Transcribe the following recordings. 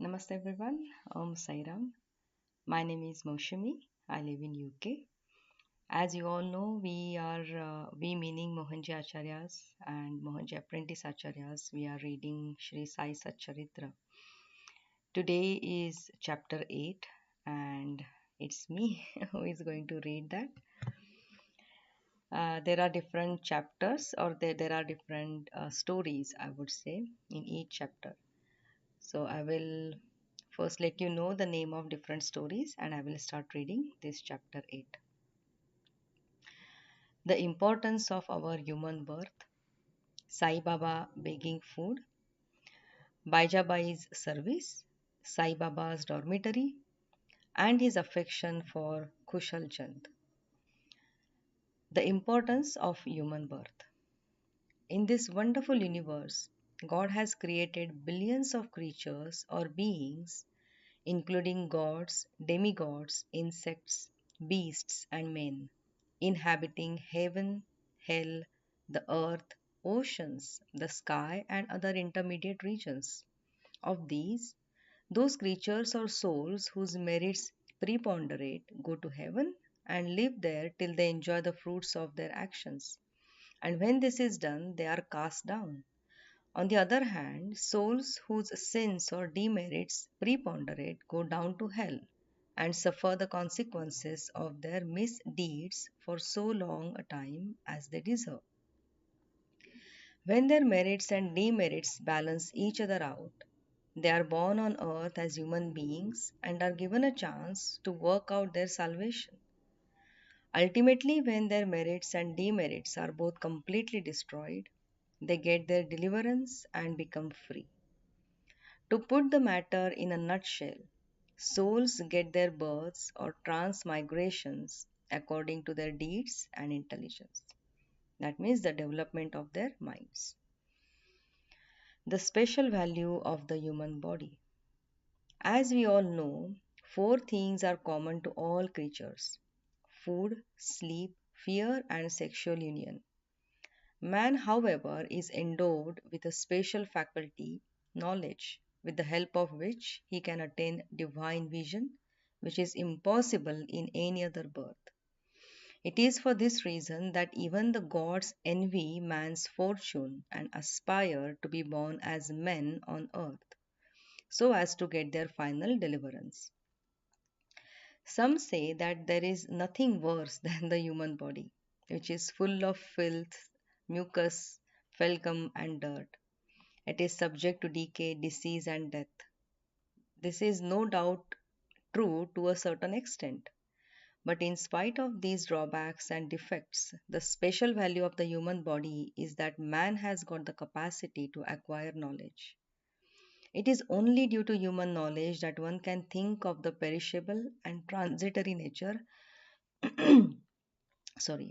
Namaste everyone. Sairam. My name is Moshami. I live in UK. As you all know, we meaning Mohanji Acharyas and Mohanji Apprentice Acharyas. We are reading Shri Sai Satcharitra. Today is chapter 8 and it's me who is going to read that. There are different chapters or there are different stories, I would say, in each chapter. So I will first let you know the name of different stories and I will start reading this chapter 8. The importance of our human birth, Sai Baba begging food, Baijabai's service, Sai Baba's dormitory, and his affection for Kushal Chand. The importance of human birth. In this wonderful universe, God has created billions of creatures or beings, including gods, demigods, insects, beasts, and men, inhabiting heaven, hell, the earth, oceans, the sky, and other intermediate regions. Of these, those creatures or souls whose merits preponderate go to heaven and live there till they enjoy the fruits of their actions. And when this is done, they are cast down. On the other hand, souls whose sins or demerits preponderate go down to hell and suffer the consequences of their misdeeds for so long a time as they deserve. When their merits and demerits balance each other out, they are born on earth as human beings and are given a chance to work out their salvation. Ultimately, when their merits and demerits are both completely destroyed, they get their deliverance and become free. To put the matter in a nutshell, souls get their births or transmigrations according to their deeds and intelligence. That means the development of their minds. The special value of the human body. As we all know, four things are common to all creatures: food, sleep, fear, and sexual union. Man, however, is endowed with a special faculty, knowledge, with the help of which he can attain divine vision, which is impossible in any other birth. It is for this reason that even the gods envy man's fortune and aspire to be born as men on earth, so as to get their final deliverance. Some say that there is nothing worse than the human body, which is full of filth, mucus, phlegm, and dirt. It is subject to decay, disease, and death. This is no doubt true to a certain extent. But in spite of these drawbacks and defects, the special value of the human body is that man has got the capacity to acquire knowledge. It is only due to human knowledge that one can think of the perishable and transitory nature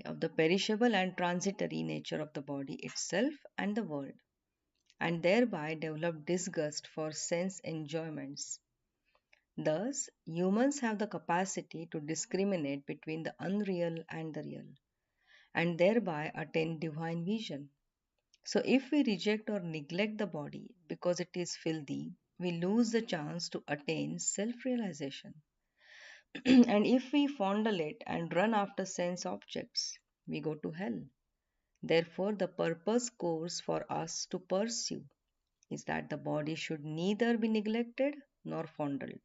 of the perishable and transitory nature of the body itself and the world, and thereby develop disgust for sense enjoyments. Thus, humans have the capacity to discriminate between the unreal and the real, and thereby attain divine vision. So, if we reject or neglect the body because it is filthy, we lose the chance to attain self realization. And if we fondle it and run after sense objects, we go to hell. Therefore, the purpose course for us to pursue is that the body should neither be neglected nor fondled,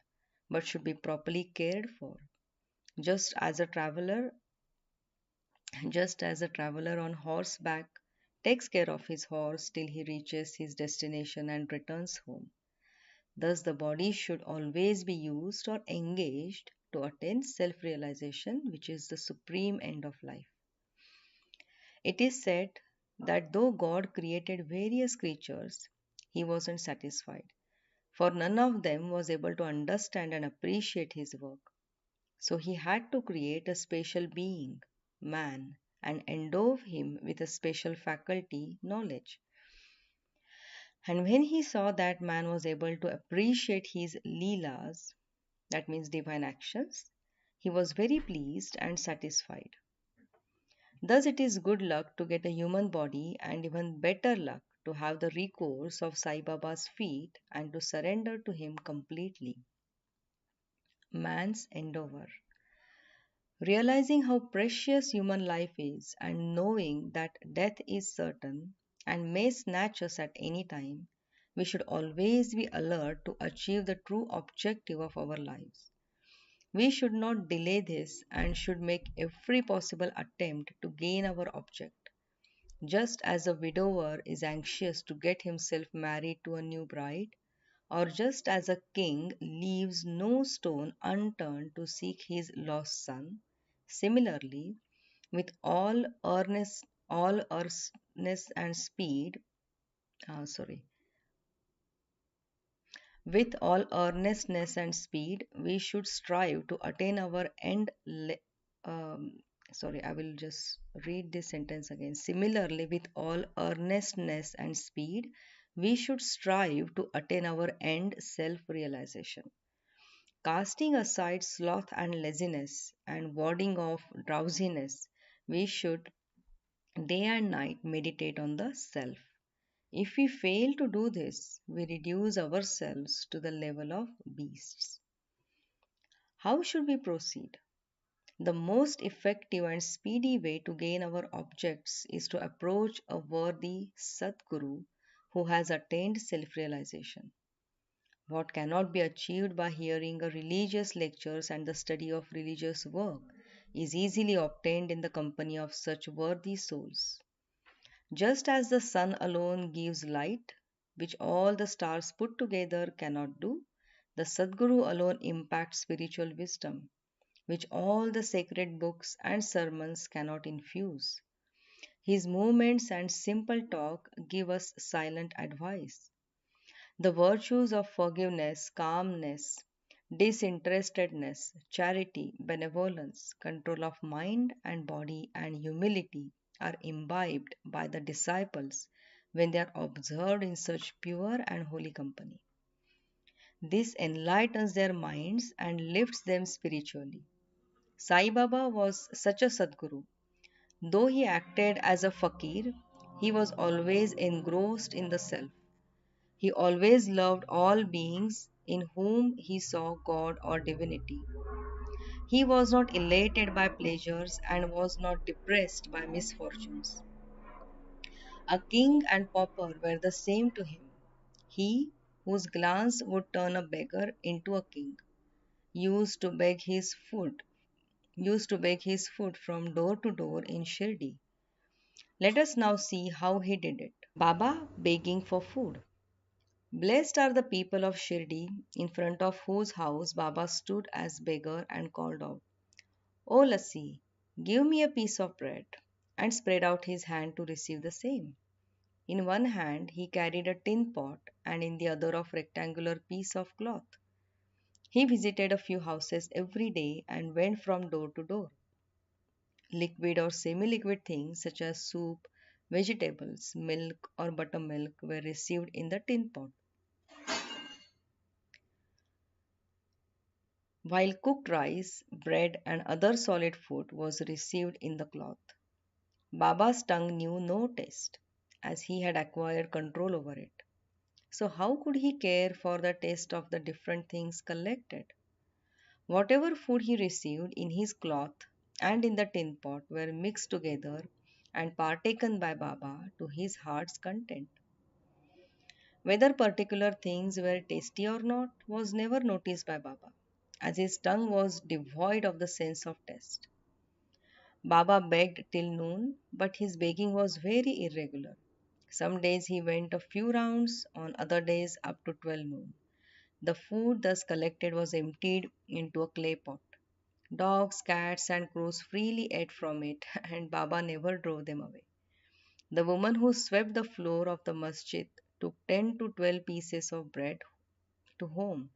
but should be properly cared for. Just as a traveler, just as a traveler on horseback takes care of his horse till he reaches his destination and returns home. Thus, the body should always be used or engaged to attain self realization, which is the supreme end of life. It is said that though God created various creatures, he wasn't satisfied, for none of them was able to understand and appreciate his work. So he had to create a special being, man, and endow him with a special faculty, knowledge. And when he saw that man was able to appreciate his leelas, that means divine actions, he was very pleased and satisfied. Thus, it is good luck to get a human body and even better luck to have the recourse of Sai Baba's feet and to surrender to him completely. Man's endeavor. Realizing how precious human life is and knowing that death is certain and may snatch us at any time, we should always be alert to achieve the true objective of our lives. We should not delay this and should make every possible attempt to gain our object. Just as a widower is anxious to get himself married to a new bride, or just as a king leaves no stone unturned to seek his lost son, similarly, with all earnestness and speed, sorry, with all earnestness and speed, we should strive to attain our end. Sorry, I will just read this sentence again. Similarly, with all earnestness and speed, we should strive to attain our end self realization. Casting aside sloth and laziness and warding off drowsiness, we should day and night meditate on the self. If we fail to do this, we reduce ourselves to the level of beasts. How should we proceed? The most effective and speedy way to gain our objects is to approach a worthy Sadguru who has attained self realization. What cannot be achieved by hearing a religious lectures and the study of religious work is easily obtained in the company of such worthy souls. Just as the sun alone gives light, which all the stars put together cannot do, the Sadguru alone impacts spiritual wisdom, which all the sacred books and sermons cannot infuse. His movements and simple talk give us silent advice. The virtues of forgiveness, calmness, disinterestedness, charity, benevolence, control of mind and body, and humility are imbibed by the disciples when they are observed in such pure and holy company. This enlightens their minds and lifts them spiritually. Sai Baba was such a Sadguru. Though he acted as a fakir, he was always engrossed in the self. He always loved all beings in whom he saw God or divinity. He was not elated by pleasures and was not depressed by misfortunes. A king and pauper were the same to him. He, whose glance would turn a beggar into a king, used to beg his food, used to beg his food from door to door in Shirdi. Let us now see how he did it. Baba begging for food. Blessed are the people of Shirdi, in front of whose house Baba stood as beggar and called out, O Lassi, give me a piece of bread, and spread out his hand to receive the same. In one hand he carried a tin pot, and in the other a rectangular piece of cloth. He visited a few houses every day and went from door to door. Liquid or semi liquid things such as soup, vegetables, milk, or buttermilk were received in the tin pot, while cooked rice, bread, and other solid food was received in the cloth. Baba's tongue knew no taste, as he had acquired control over it. So, how could he care for the taste of the different things collected? Whatever food he received in his cloth and in the tin pot were mixed together and partaken by Baba to his heart's content. Whether particular things were tasty or not was never noticed by Baba, as his tongue was devoid of the sense of taste. Baba begged till noon, but his begging was very irregular. Some days he went a few rounds, on other days up to 12 noon. The food thus collected was emptied into a clay pot. Dogs, cats, and crows freely ate from it, and Baba never drove them away. The woman who swept the floor of the masjid took 10 to 12 pieces of bread to home,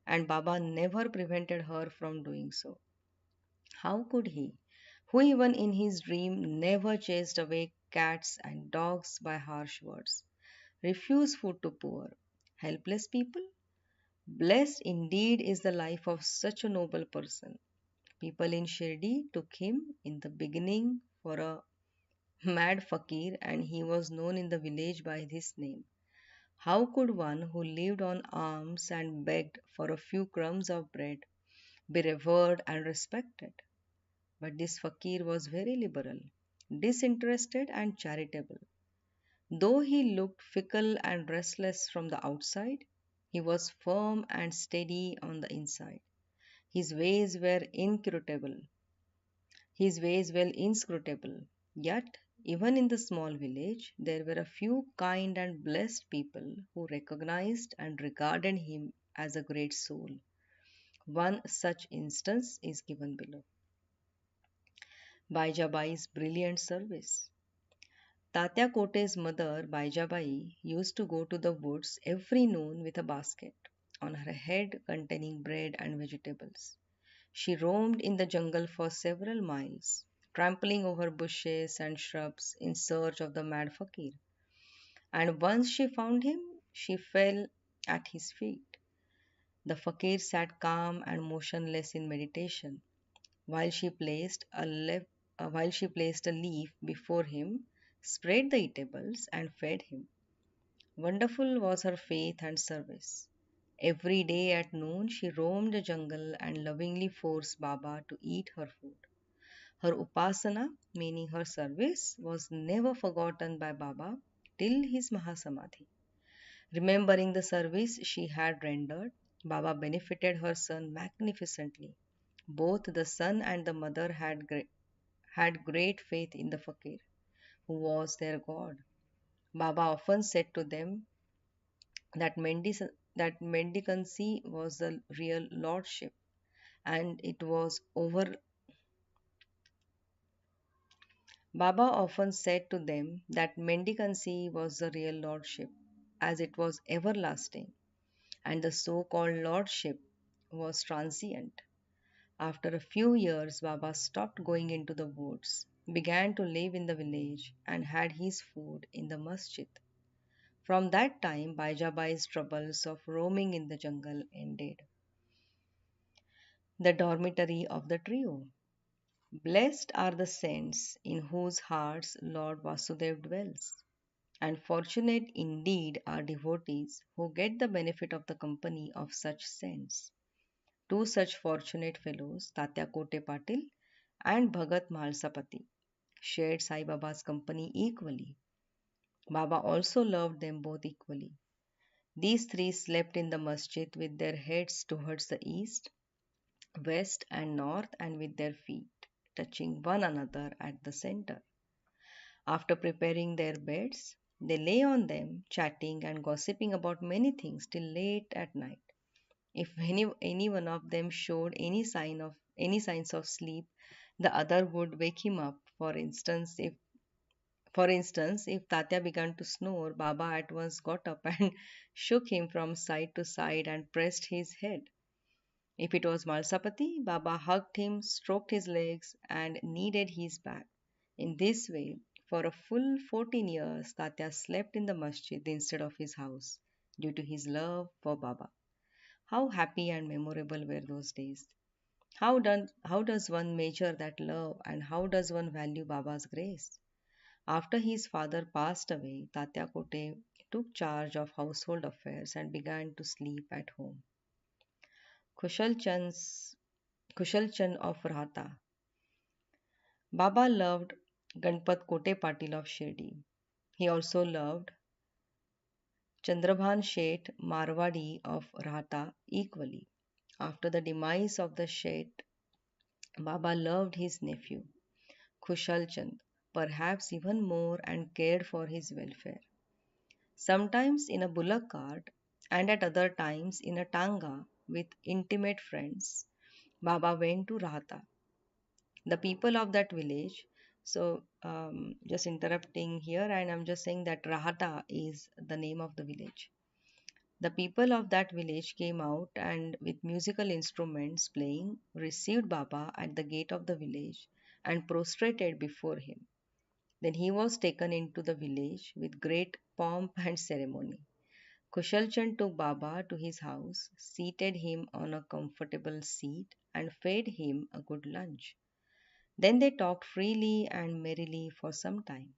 and Baba never prevented her from doing so. How could he, who even in his dream never chased away cats and dogs by harsh words, refuse food to poor, helpless people? Blessed indeed is the life of such a noble person. People in Shirdi took him in the beginning for a Mad Fakir, and he was known in the village by this name. How could one who lived on alms and begged for a few crumbs of bread be revered and respected? But this fakir was very liberal, disinterested, and charitable. Though he looked fickle and restless from the outside, he was firm and steady on the inside. His ways were inscrutable. His ways were inscrutable. Yet, even in the small village, there were a few kind and blessed people who recognized and regarded him as a great soul. One such instance is given below. Baijabai's brilliant service. Tatya Kote's mother, Baijabai, used to go to the woods every noon with a basket on her head containing bread and vegetables. She roamed in the jungle for several miles, trampling over bushes and shrubs in search of the mad fakir. And once she found him, she fell at his feet. The fakir sat calm and motionless in meditation, while she placed a leaf before him, spread the eatables, and fed him. Wonderful was her faith and service. Every day at noon she roamed the jungle and lovingly forced Baba to eat her food. Her upasana, meaning her service, was never forgotten by Baba till his Mahasamadhi. Remembering the service she had rendered, Baba benefited her son magnificently. Both the son and the mother had great faith in the fakir, who was their god. Baba often said to them that, that mendicancy was the real lordship, and it was over. Baba often said to them that mendicancy was the real lordship, as it was everlasting, and the so called lordship was transient. After a few years, Baba stopped going into the woods, began to live in the village, and had his food in the masjid. From that time, Baijabai's troubles of roaming in the jungle ended. The dormitory of the trio. Blessed are the saints in whose hearts Lord Vasudev dwells. And fortunate indeed are devotees who get the benefit of the company of such saints. Two such fortunate fellows, Tatya Kote Patil and Bhagat Malsapati, shared Sai Baba's company equally. Baba also loved them both equally. These three slept in the masjid with their heads towards the east, west, and north, and with their feet touching one another at the center. After preparing their beds, they lay on them, chatting and gossiping about many things till late at night. If any one of them showed any signs of sleep, the other would wake him up. For instance, if Tatya began to snore, Baba at once got up and shook him from side to side and pressed his head. If it was Malsapati, Baba hugged him, stroked his legs, and kneaded his back. In this way, for a full 14 years, Tatya slept in the masjid instead of his house due to his love for Baba. How happy and memorable were those days! How does one measure that love, and how does one value Baba's grace? After his father passed away, Tatya Kote took charge of household affairs and began to sleep at home. Kushal Chand's Kushal Chand of Rahata. Baba loved Ganpat Kote Patil of Shirdi. He also loved Chandrabhan Sheth Marwadi of Rahata equally. After the demise of the Sheth, Baba loved his nephew, Kushal Chand, perhaps even more, and cared for his welfare. Sometimes in a bullock cart, and at other times in a tanga with intimate friends, Baba went to Rahata. The people of that village, just interrupting here, and I'm just saying that Rahata is the name of the village. The people of that village came out and, with musical instruments playing, received Baba at the gate of the village and prostrated before him. Then he was taken into the village with great pomp and ceremony. Kushal Chand took Baba to his house, seated him on a comfortable seat, and fed him a good lunch. Then they talked freely and merrily for some time.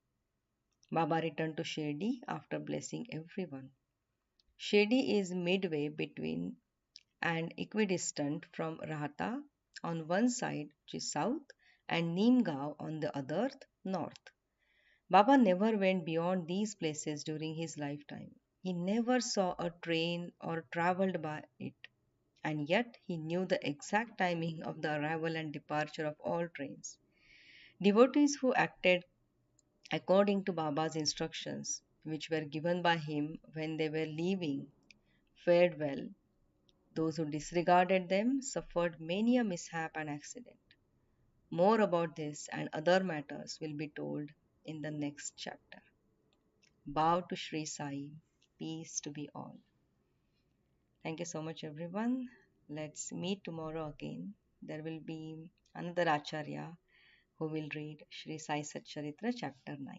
Baba returned to Shirdi after blessing everyone. Shirdi is midway between and equidistant from Rahata on one side, which is south, and Neemgao on the other, north. Baba never went beyond these places during his lifetime. He never saw a train or traveled by it, and yet he knew the exact timing of the arrival and departure of all trains. Devotees who acted according to Baba's instructions, which were given by him when they were leaving, fared well. Those who disregarded them suffered many a mishap and accident. More about this and other matters will be told in the next chapter. Bow to Sri Sai. Peace to be all. Thank you so much, everyone. Let's meet tomorrow again. There will be another Acharya who will read Shri Sai Satcharitra, chapter 9.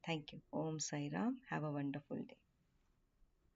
Thank you. Om Sai Ram. Have a wonderful day.